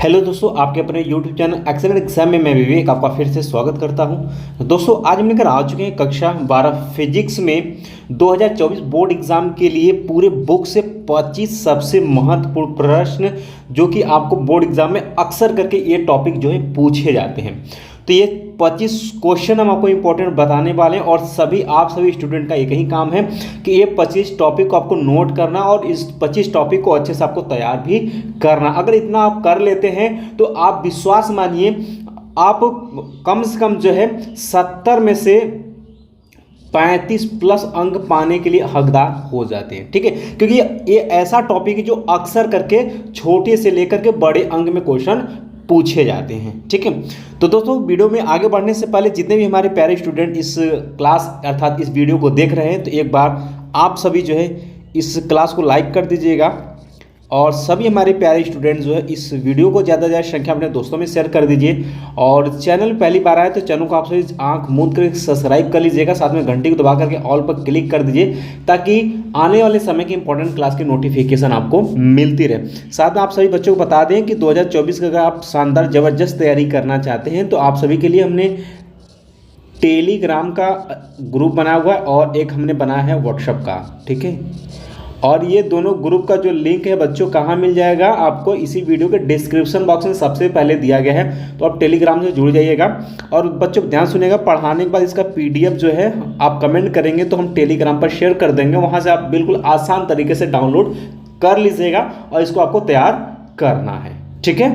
Hello दोस्तों, आपके अपने यूट्यूब चैनल एक्सेलेंट एग्जाम में मैं विवेक आपका फिर से स्वागत करता हूं। दोस्तों, आज हम लेकर आ चुके हैं कक्षा 12 फिजिक्स में 2024 बोर्ड एग्जाम के लिए पूरे बुक से 25 सबसे महत्वपूर्ण प्रश्न जो कि आपको बोर्ड एग्जाम में अक्सर करके ये टॉपिक जो है पूछे जाते हैं। तो ये 25 क्वेश्चन हम आपको इंपॉर्टेंट बताने वाले हैं और सभी स्टूडेंट का एक ही काम है कि ये 25 टॉपिक को आपको नोट करना और इस 25 टॉपिक को अच्छे से आपको तैयार भी करना। अगर इतना आप कर लेते हैं तो आप विश्वास मानिए आप कम से कम जो है 70 में से 35 प्लस अंक पाने के लिए हकदार हो जाते हैं। ठीक है, क्योंकि ये ऐसा टॉपिक है जो अक्सर करके छोटे से लेकर के बड़े अंक में क्वेश्चन पूछे जाते हैं। ठीक है, तो दोस्तों वीडियो में आगे बढ़ने से पहले जितने भी हमारे प्यारे स्टूडेंट इस क्लास अर्थात इस वीडियो को देख रहे हैं तो एक बार आप सभी जो है इस क्लास को लाइक कर दीजिएगा और सभी हमारे प्यारे स्टूडेंट जो है इस वीडियो को ज़्यादा से ज़्यादा संख्या अपने दोस्तों में शेयर कर दीजिए। और चैनल पहली बार आए तो चैनल को आप सभी आंख मूंद कर सब्सक्राइब कर लीजिएगा, साथ में घंटी को दबा करके ऑल पर क्लिक कर दीजिए ताकि आने वाले समय की इंपॉर्टेंट क्लास की नोटिफिकेशन आपको मिलती रहे। साथ में आप सभी बच्चों को बता दें कि 2024 का अगर आप शानदार ज़बरदस्त तैयारी करना चाहते हैं तो आप सभी के लिए हमने टेलीग्राम का ग्रुप बनाया हुआ है और एक हमने बनाया है व्हाट्सएप का। ठीक है, और ये दोनों ग्रुप का जो लिंक है बच्चों कहाँ मिल जाएगा, आपको इसी वीडियो के डिस्क्रिप्शन बॉक्स में सबसे पहले दिया गया है। तो आप टेलीग्राम से जुड़ जाइएगा और बच्चों ध्यान सुनिएगा, पढ़ाने के बाद इसका PDF जो है आप कमेंट करेंगे तो हम टेलीग्राम पर शेयर कर देंगे, वहाँ से आप बिल्कुल आसान तरीके से डाउनलोड कर लीजिएगा और इसको आपको तैयार करना है। ठीक है,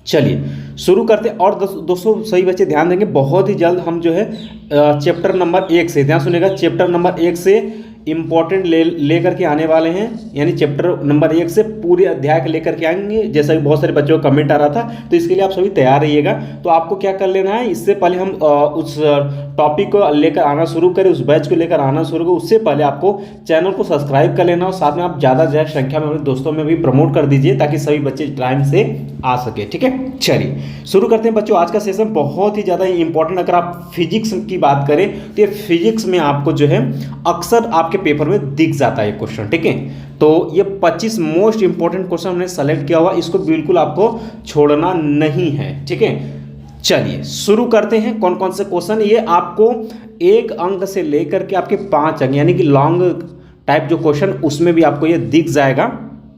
चलिए शुरू करते हैं। और दोस्तों सही बच्चे ध्यान देंगे, बहुत ही जल्द हम जो है चैप्टर नंबर 1 से, ध्यान सुनिएगा, चैप्टर नंबर 1 से इंपॉर्टेंट लेकर के आने वाले हैं। यानी चैप्टर नंबर 1 से पूरे अध्याय के लेकर के आएंगे, जैसा कि बहुत सारे बच्चों का कमेंट आ रहा था। तो इसके लिए आप सभी तैयार रहिएगा। तो आपको क्या कर लेना है, इससे पहले हम उस टॉपिक को लेकर आना शुरू करें, उस बैच को लेकर आना शुरू करें, उससे पहले आपको चैनल को सब्सक्राइब कर लेना और साथ में आप ज़्यादा से ज़्यादा संख्या में अपने दोस्तों में भी प्रमोट कर दीजिए ताकि सभी बच्चे टाइम से आ सके। ठीक है, चलिए शुरू करते हैं बच्चों। आज का सेशन बहुत ही ज़्यादा इंपॉर्टेंट, अगर आप फिजिक्स की बात करें तो ये फिजिक्स में आपको जो है अक्सर आपके पेपर में दिख जाता है क्वेश्चन। ठीक है, तो ये 25 मोस्ट इंपॉर्टेंट क्वेश्चन हमने सेलेक्ट किया हुआ, इसको बिल्कुल आपको छोड़ना नहीं है। ठीक है, चलिए शुरू करते हैं। कौन कौन से क्वेश्चन, ये आपको 1 अंक से लेकर के आपके 5 अंक यानी कि लॉन्ग टाइप जो क्वेश्चन उसमें भी आपको ये दिख जाएगा।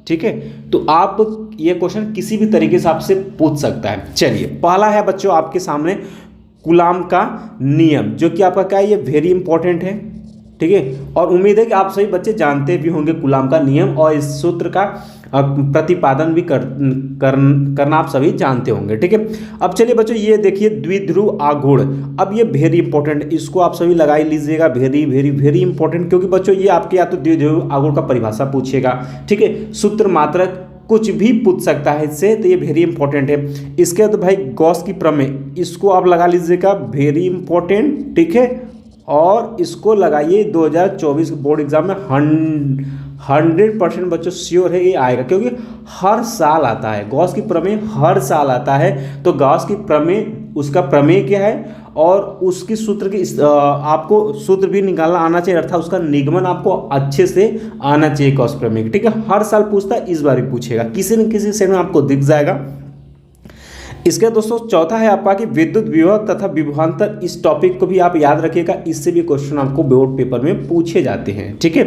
ठीक है, तो आप ये क्वेश्चन किसी भी तरीके से आपसे पूछ सकता है। चलिए पहला है बच्चों आपके सामने कूलाम का नियम, जो कि आपका क्या है, ये वेरी इंपॉर्टेंट है। ठीक है, और उम्मीद है कि आप सभी बच्चे जानते भी होंगे कूलाम का नियम और इस सूत्र का प्रतिपादन भी करना आप सभी जानते होंगे। ठीक है, अब चलिए बच्चों ये देखिए द्विध्रुव आघूर्ण, अब ये वेरी इंपॉर्टेंट, इसको आप सभी लगा ही लीजिएगा, वेरी वेरी वेरी इंपॉर्टेंट, क्योंकि बच्चों ये आपके या तो द्विध्रुव आघूर्ण का परिभाषा पूछेगा। ठीक है, सूत्र मात्रक कुछ भी पूछ सकता है इससे, तो ये वेरी इंपॉर्टेंट है। इसके बाद भाई गॉस की प्रमेय, इसको आप लगा लीजिएगा, वेरी इंपॉर्टेंट। ठीक है, और इसको लगाइए 2024 बोर्ड एग्जाम में 100% बच्चों श्योर है ये आएगा, क्योंकि हर साल आता है गॉस की प्रमेय, हर साल आता है। तो गॉस की प्रमेय, उसका प्रमेय क्या है और उसकी सूत्र की आपको सूत्र भी निकालना आना चाहिए, अर्थात उसका निगमन आपको अच्छे से आना चाहिए गॉस प्रमेय। ठीक है, हर साल पूछता है, इस बार भी पूछेगा, किसी न किसी से में आपको दिख जाएगा। इसके दोस्तों चौथा है आपका कि विद्युत विभव तथा विभवांतर, इस टॉपिक को भी आप याद रखिएगा, इससे भी क्वेश्चन आपको बोर्ड पेपर में पूछे जाते हैं। ठीक है,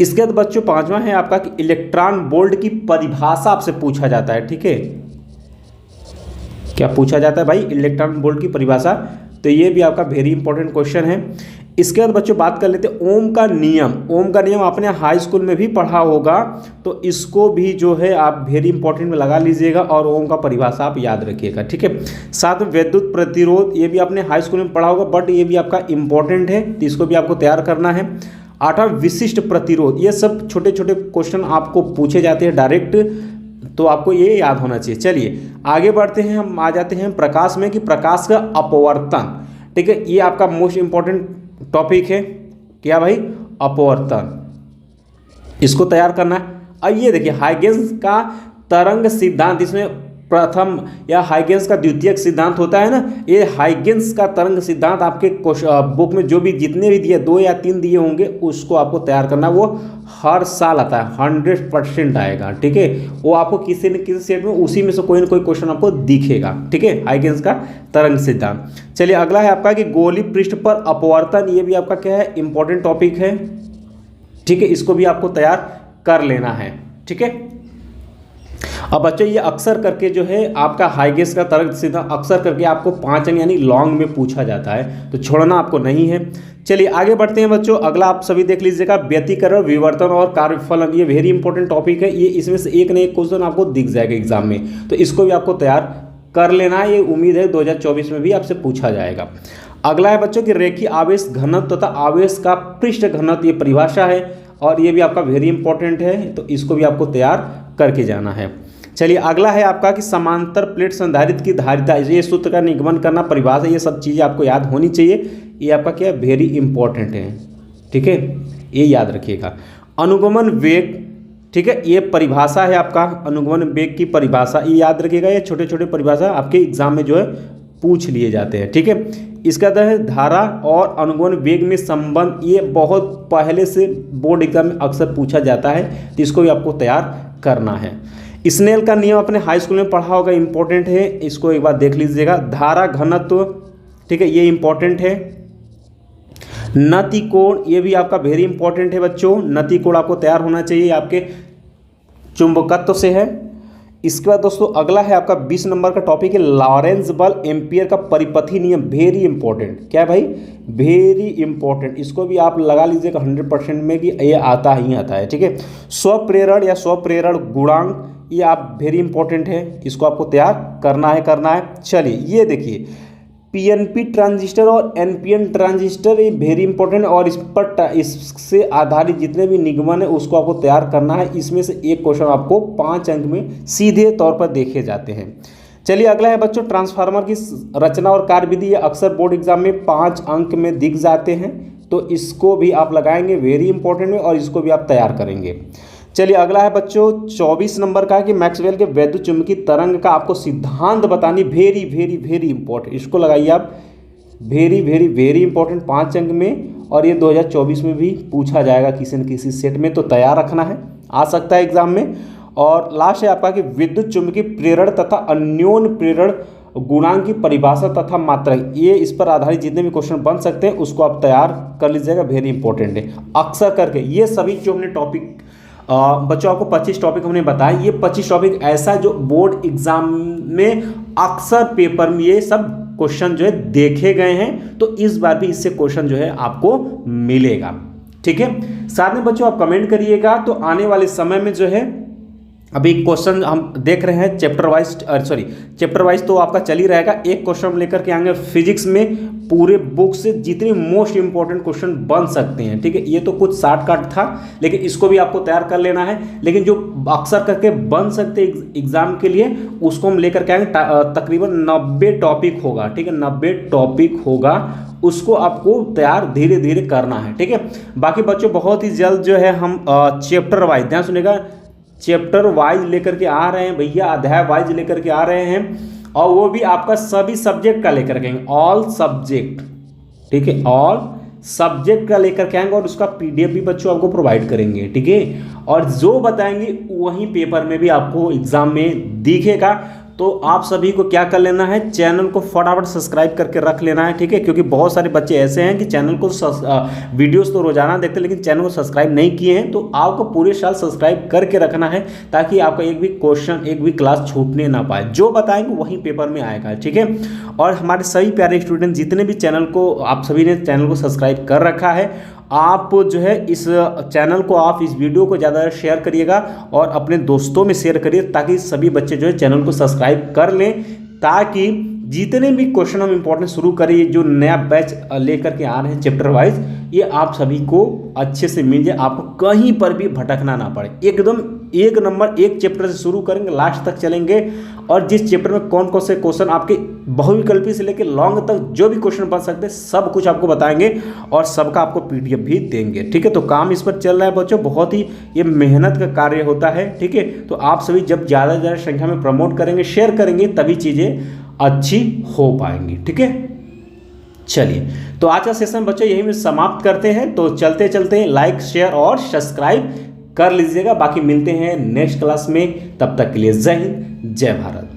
इसके बाद बच्चों पांचवा है आपका कि इलेक्ट्रॉन वोल्ट की परिभाषा आपसे पूछा जाता है। ठीक है, क्या पूछा जाता है भाई, इलेक्ट्रॉन वोल्ट की परिभाषा, तो ये भी आपका वेरी इंपॉर्टेंट क्वेश्चन है। इसके बाद बच्चों बात कर लेते हैं ओम का नियम। ओम का नियम आपने हाई स्कूल में भी पढ़ा होगा, तो इसको भी जो है आप वेरी इंपॉर्टेंट में लगा लीजिएगा और ओम का परिभाषा आप याद रखिएगा। ठीक है, साथ में विद्युत प्रतिरोध, ये भी आपने हाई स्कूल में पढ़ा होगा, बट ये भी आपका इंपॉर्टेंट है, तो इसको भी आपको तैयार करना है। 8वां विशिष्ट प्रतिरोध, ये सब छोटे छोटे क्वेश्चन आपको पूछे जाते हैं डायरेक्ट, तो आपको ये याद होना चाहिए। चलिए आगे बढ़ते हैं, हम आ जाते हैं प्रकाश में, कि प्रकाश का अपवर्तन। ठीक है, ये आपका मोस्ट इंपॉर्टेंट टॉपिक है, क्या भाई, अपवर्तन, इसको तैयार करना है। अब ये देखिए हाइगेंस का तरंग सिद्धांत, इसमें प्रथम या हाइगेंस का द्वितीयक सिद्धांत होता है ना, ये हाइगेंस का तरंग सिद्धांत आपके बुक में जो भी जितने भी दिए 2 या 3 दिए होंगे उसको आपको तैयार करना, वो हर साल आता है, 100% आएगा। ठीक है, वो आपको किसी न किसी सेट में उसी में से कोई ना कोई क्वेश्चन आपको दिखेगा। ठीक है, हाइगेंस का तरंग सिद्धांत। चलिए अगला है आपका कि गोलीय पृष्ठ पर अपवर्तन, ये भी आपका क्या है, इंपॉर्टेंट टॉपिक है। ठीक है, इसको भी आपको तैयार कर लेना है। ठीक है, अब बच्चों ये अक्सर करके जो है आपका हाइगेंस का तरंग सिद्धांत अक्सर करके आपको 5 अंक यानी लॉन्ग में पूछा जाता है, तो छोड़ना आपको नहीं है। चलिए आगे बढ़ते हैं बच्चों, अगला आप सभी देख लीजिएगा, व्यतिकरण, विवर्तन और कार्यफलन, ये वेरी इंपॉर्टेंट टॉपिक है। ये इसमें से एक न एक क्वेश्चन आपको दिख जाएगा एग्जाम में, तो इसको भी आपको तैयार कर लेना है। ये उम्मीद है 2024 में भी आपसे पूछा जाएगा। अगला है बच्चों कि रेखीय आवेश घनत्व तथा आवेश का पृष्ठ घनत्व, ये परिभाषा है और ये भी आपका वेरी इंपॉर्टेंट है, तो इसको भी आपको तैयार करके जाना है। चलिए अगला है आपका कि समांतर प्लेट संधारित्र की धारिता, ये सूत्र का निगमन करना, परिभाषा, ये सब चीज़ें आपको याद होनी चाहिए। ये आपका क्या है, वेरी इंपॉर्टेंट है। ठीक है, ये याद रखिएगा। अनुगमन वेग, ठीक है, ये परिभाषा है आपका, अनुगमन वेग की परिभाषा, ये याद रखिएगा। ये छोटे छोटे परिभाषा आपके एग्जाम में जो है पूछ लिए जाते हैं। ठीक है, इसका तो है धारा और अनुगमन वेग में संबंध, ये बहुत पहले से बोर्ड एग्जाम में अक्सर पूछा जाता है, तो इसको भी आपको तैयार करना है। स्नेल का नियम अपने हाई स्कूल में पढ़ा होगा, इंपॉर्टेंट है, इसको एक बार देख लीजिएगा। धारा घनत्व, ठीक है, ये इंपॉर्टेंट है। नति कोण, ये भी आपका वेरी इंपॉर्टेंट है बच्चों, नति कोण आपको तैयार होना चाहिए, आपके चुंबकत्व से है। इसके बाद दोस्तों अगला है आपका 20 नंबर का टॉपिक है लॉरेंज बल एम्पियर का परिपथी नियम, वेरी इंपॉर्टेंट। क्या है भाई, वेरी इंपॉर्टेंट, इसको भी आप लगा लीजिएगा 100% में कि ये आता ही आता है। ठीक है, स्वप्रेरण या स्वप्रेरण गुणांक, ये आप वेरी इंपॉर्टेंट है, इसको आपको तैयार करना है। चलिए ये देखिए, पीएनपी ट्रांजिस्टर और एनपीएन ट्रांजिस्टर, ये वेरी इंपॉर्टेंट, और इस पर इससे आधारित जितने भी निगमन है उसको आपको तैयार करना है। इसमें से एक क्वेश्चन आपको 5 अंक में सीधे तौर पर देखे जाते हैं। चलिए अगला है बच्चों ट्रांसफार्मर की रचना और कार्यविधि, ये अक्सर बोर्ड एग्जाम में 5 अंक में दिख जाते हैं, तो इसको भी आप लगाएंगे, वेरी इंपॉर्टेंट में, और इसको भी आप तैयार करेंगे। चलिए अगला है बच्चों 24 नंबर का कि मैक्सवेल के वैद्युत चुंबकीय तरंग का आपको सिद्धांत बतानी, वेरी वेरी वेरी इंपॉर्टेंट, इसको लगाइए आप, वेरी वेरी वेरी इंपॉर्टेंट, 5 अंक में, और ये 2024 में भी पूछा जाएगा किसी न किसी सेट में, तो तैयार रखना है, आ सकता है एग्जाम में। और लास्ट है आपका कि विद्युत चुंबकीय प्रेरण तथा अन्योन्य प्रेरण गुणांक की परिभाषा तथा मात्रा, ये इस पर आधारित जितने भी क्वेश्चन बन सकते हैं उसको आप तैयार कर लीजिएगा, वेरी इंपॉर्टेंट है। अक्सर करके ये सभी जो हमने टॉपिक बच्चों आपको 25 टॉपिक हमने बताया, ये 25 टॉपिक ऐसा जो बोर्ड एग्जाम में अक्सर पेपर में ये सब क्वेश्चन जो है देखे गए हैं, तो इस बार भी इससे क्वेश्चन जो है आपको मिलेगा। ठीक है, साथ में बच्चों आप कमेंट करिएगा, तो आने वाले समय में जो है अभी क्वेश्चन हम देख रहे हैं चैप्टर वाइज तो आपका चल ही रहेगा। एक क्वेश्चन हम लेकर के आएंगे फिजिक्स में, पूरे बुक से जितने मोस्ट इंपॉर्टेंट क्वेश्चन बन सकते हैं। ठीक है, ये तो कुछ शॉर्टकट था, लेकिन इसको भी आपको तैयार कर लेना है। लेकिन जो अक्सर करके बन सकते एग्जाम के लिए उसको हम लेकर के आएंगे, तकरीबन 90 टॉपिक होगा। ठीक है, 90 टॉपिक होगा, उसको आपको तैयार धीरे धीरे करना है। ठीक है, बाकी बच्चों बहुत ही जल्द जो है हम चैप्टर वाइज, ध्यान सुनिएगा, चैप्टर वाइज लेकर के आ रहे हैं भैया, अध्याय वाइज लेकर के आ रहे हैं, और वो भी आपका सभी सब्जेक्ट का लेकर के आएंगे, ऑल सब्जेक्ट। ठीक है, ऑल सब्जेक्ट का लेकर के आएंगे, और उसका पीडीएफ भी बच्चों आपको प्रोवाइड करेंगे। ठीक है, और जो बताएंगे वही पेपर में भी आपको एग्जाम में दिखेगा। तो आप सभी को क्या कर लेना है, चैनल को फटाफट सब्सक्राइब करके रख लेना है। ठीक है, क्योंकि बहुत सारे बच्चे ऐसे हैं कि चैनल को वीडियोस तो रोजाना देखते हैं लेकिन चैनल को सब्सक्राइब नहीं किए हैं, तो आपको पूरे साल सब्सक्राइब करके रखना है, ताकि आपका एक भी क्वेश्चन, एक भी क्लास छूटने ना पाए। जो बताएंगे वही पेपर में आएगा। ठीक है, और हमारे सभी प्यारे स्टूडेंट जितने भी चैनल को, आप सभी ने चैनल को सब्सक्राइब कर रखा है, आप जो है इस चैनल को, आप इस वीडियो को ज़्यादा शेयर करिएगा और अपने दोस्तों में शेयर करिए, ताकि सभी बच्चे जो है चैनल को सब्सक्राइब कर लें, ताकि जितने भी क्वेश्चन हम इंपॉर्टेंट शुरू करिए, जो नया बैच लेकर के आ रहे हैं चैप्टर वाइज, ये आप सभी को अच्छे से मिल जाए, आपको कहीं पर भी भटकना ना पड़े। एकदम एक नंबर एक चैप्टर से शुरू करेंगे, लास्ट तक चलेंगे, और जिस चैप्टर में कौन कौन से क्वेश्चन आपके बहुविकल्पी से लेकर लॉन्ग तक जो भी क्वेश्चन बन सकते हैं सब कुछ आपको बताएंगे, और सबका आपको पीडीएफ भी देंगे। ठीक है, तो काम इस पर चल रहा है बच्चों, बहुत ही ये मेहनत का कार्य होता है। ठीक है, तो आप सभी जब ज़्यादा से ज़्यादा संख्या में प्रमोट करेंगे, शेयर करेंगे, तभी चीज़ें अच्छी हो पाएंगी। ठीक है, चलिए तो आज का सेशन बच्चों यही में समाप्त करते हैं। तो चलते चलते लाइक शेयर और सब्सक्राइब कर लीजिएगा। बाकी मिलते हैं नेक्स्ट क्लास में, तब तक के लिए जय हिंद जय भारत।